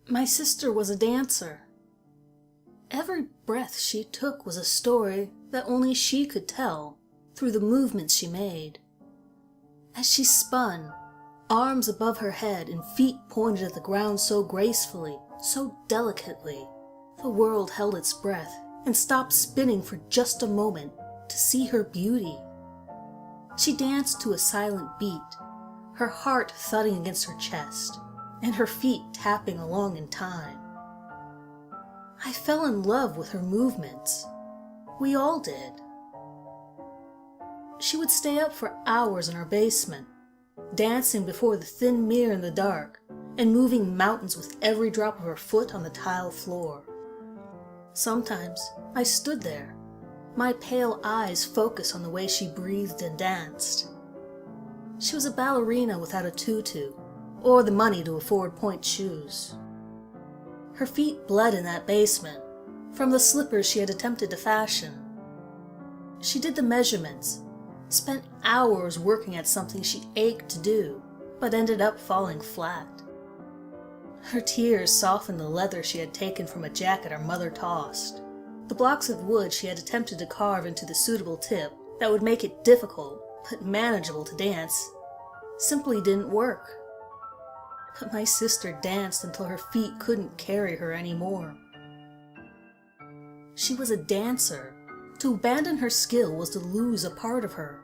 My sister was a dancer. Every breath she took was a story that only she could tell through the movements she made. As she spun, arms above her head and feet pointed at the ground so gracefully, so delicately, the world held its breath and stopped spinning for just a moment to see her beauty. She danced to a silent beat, her heart thudding against her chest, and her feet tapping along in time. I fell in love with her movements. We all did. She would stay up for hours in our basement, dancing before the thin mirror in the dark and moving mountains with every drop of her foot on the tile floor. Sometimes I stood there, my pale eyes focused on the way she breathed and danced. She was a ballerina without a tutu, or the money to afford point shoes. Her feet bled in that basement, from the slippers she had attempted to fashion. She did the measurements, spent hours working at something she ached to do, but ended up falling flat. Her tears softened the leather she had taken from a jacket her mother tossed. The blocks of wood she had attempted to carve into the suitable tip that would make it difficult, but manageable to dance, simply didn't work. But my sister danced until her feet couldn't carry her anymore. She was a dancer. To abandon her skill was to lose a part of her.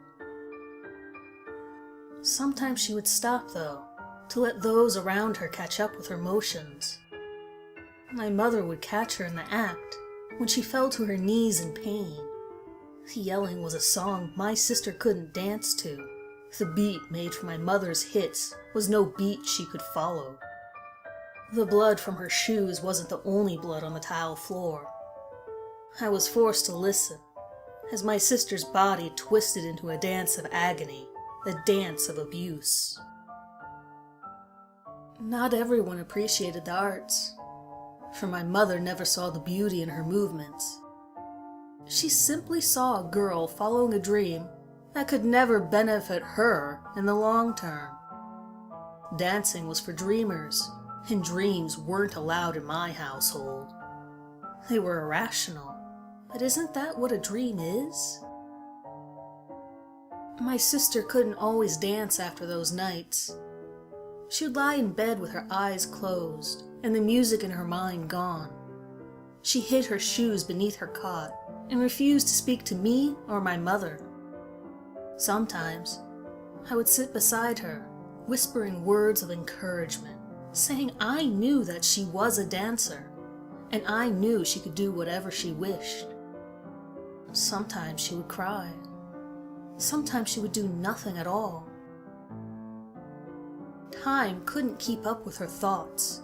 Sometimes she would stop, though, to let those around her catch up with her motions. My mother would catch her in the act when she fell to her knees in pain. The yelling was a song my sister couldn't dance to. The beat made from my mother's hits was no beat she could follow. The blood from her shoes wasn't the only blood on the tile floor. I was forced to listen as my sister's body twisted into a dance of agony, a dance of abuse. Not everyone appreciated the arts, for my mother never saw the beauty in her movements. She simply saw a girl following a dream that could never benefit her in the long term. Dancing was for dreamers, and dreams weren't allowed in my household. They were irrational, but isn't that what a dream is? My sister couldn't always dance after those nights. She would lie in bed with her eyes closed and the music in her mind gone. She hid her shoes beneath her cot and refused to speak to me or my mother. Sometimes, I would sit beside her, whispering words of encouragement, saying I knew that she was a dancer, and I knew she could do whatever she wished. Sometimes she would cry. Sometimes she would do nothing at all. Time couldn't keep up with her thoughts,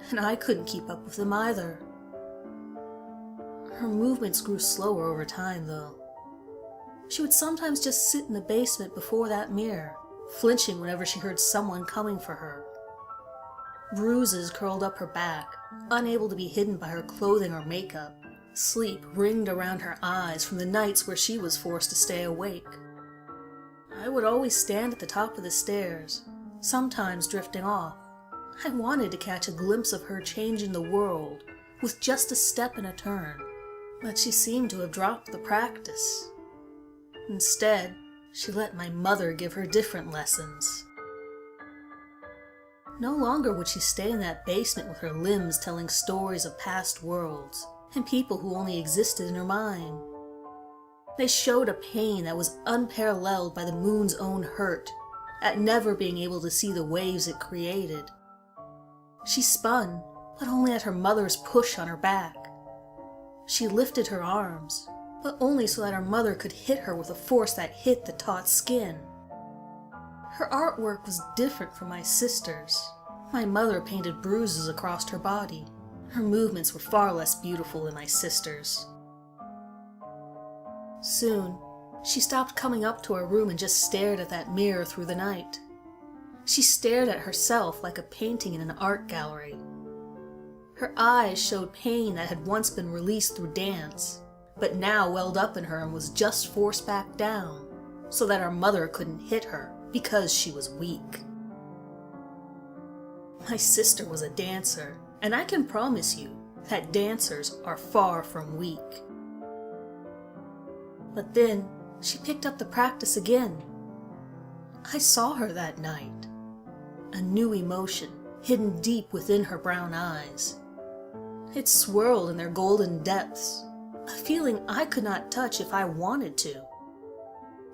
and I couldn't keep up with them either. Her movements grew slower over time, though. She would sometimes just sit in the basement before that mirror, flinching whenever she heard someone coming for her. Bruises curled up her back, unable to be hidden by her clothing or makeup. Sleep ringed around her eyes from the nights where she was forced to stay awake. I would always stand at the top of the stairs, sometimes drifting off. I wanted to catch a glimpse of her changing the world with just a step and a turn, but she seemed to have dropped the practice. Instead, she let my mother give her different lessons. No longer would she stay in that basement with her limbs telling stories of past worlds and people who only existed in her mind. They showed a pain that was unparalleled by the moon's own hurt at never being able to see the waves it created. She spun, but only at her mother's push on her back. She lifted her arms, but only so that her mother could hit her with a force that hit the taut skin. Her artwork was different from my sister's. My mother painted bruises across her body. Her movements were far less beautiful than my sister's. Soon, she stopped coming up to our room and just stared at that mirror through the night. She stared at herself like a painting in an art gallery. Her eyes showed pain that had once been released through dance, but now welled up in her and was just forced back down, so that our mother couldn't hit her because she was weak. My sister was a dancer, and I can promise you that dancers are far from weak. But then she picked up the practice again. I saw her that night, a new emotion hidden deep within her brown eyes. It swirled in their golden depths, a feeling I could not touch if I wanted to.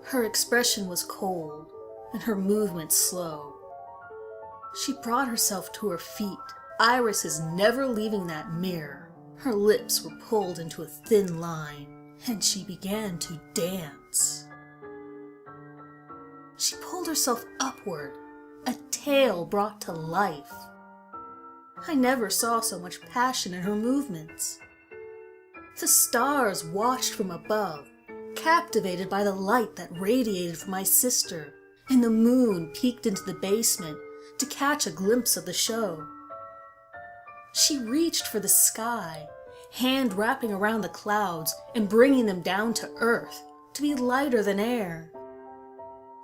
Her expression was cold, and her movements slow. She brought herself to her feet, irises never leaving that mirror. Her lips were pulled into a thin line, and she began to dance. She pulled herself upward, a tail brought to life. I never saw so much passion in her movements. The stars watched from above, captivated by the light that radiated from my sister, and the moon peeked into the basement to catch a glimpse of the show. She reached for the sky, hand wrapping around the clouds and bringing them down to earth to be lighter than air.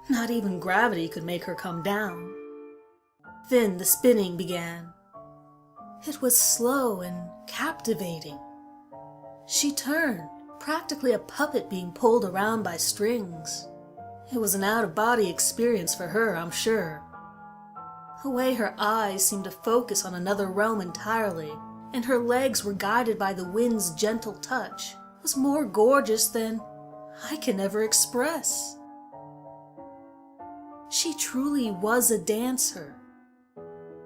Not even gravity could make her come down. Then the spinning began. It was slow and captivating. She turned, practically a puppet being pulled around by strings. It was an out-of-body experience for her, I'm sure. The way her eyes seemed to focus on another realm entirely, and her legs were guided by the wind's gentle touch, was more gorgeous than I can ever express. She truly was a dancer.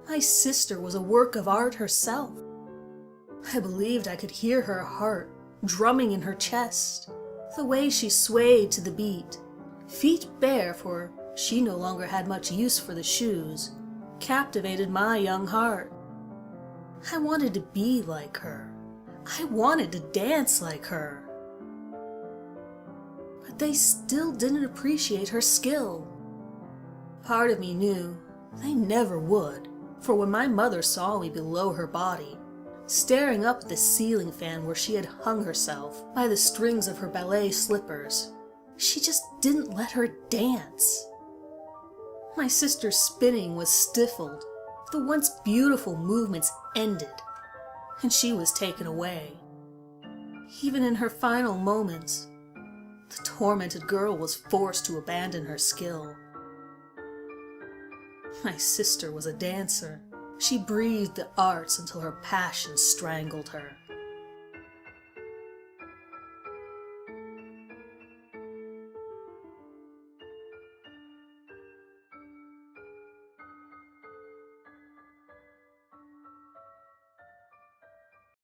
My sister was a work of art herself. I believed I could hear her heart drumming in her chest, the way she swayed to the beat, feet bare, for she no longer had much use for the shoes, captivated my young heart. I wanted to be like her. I wanted to dance like her. But they still didn't appreciate her skill. Part of me knew they never would, for when my mother saw me below her body, staring up at the ceiling fan where she had hung herself by the strings of her ballet slippers, she just didn't let her dance. My sister's spinning was stifled, the once beautiful movements ended, and she was taken away. Even in her final moments, the tormented girl was forced to abandon her skill. My sister was a dancer. She breathed the arts until her passion strangled her.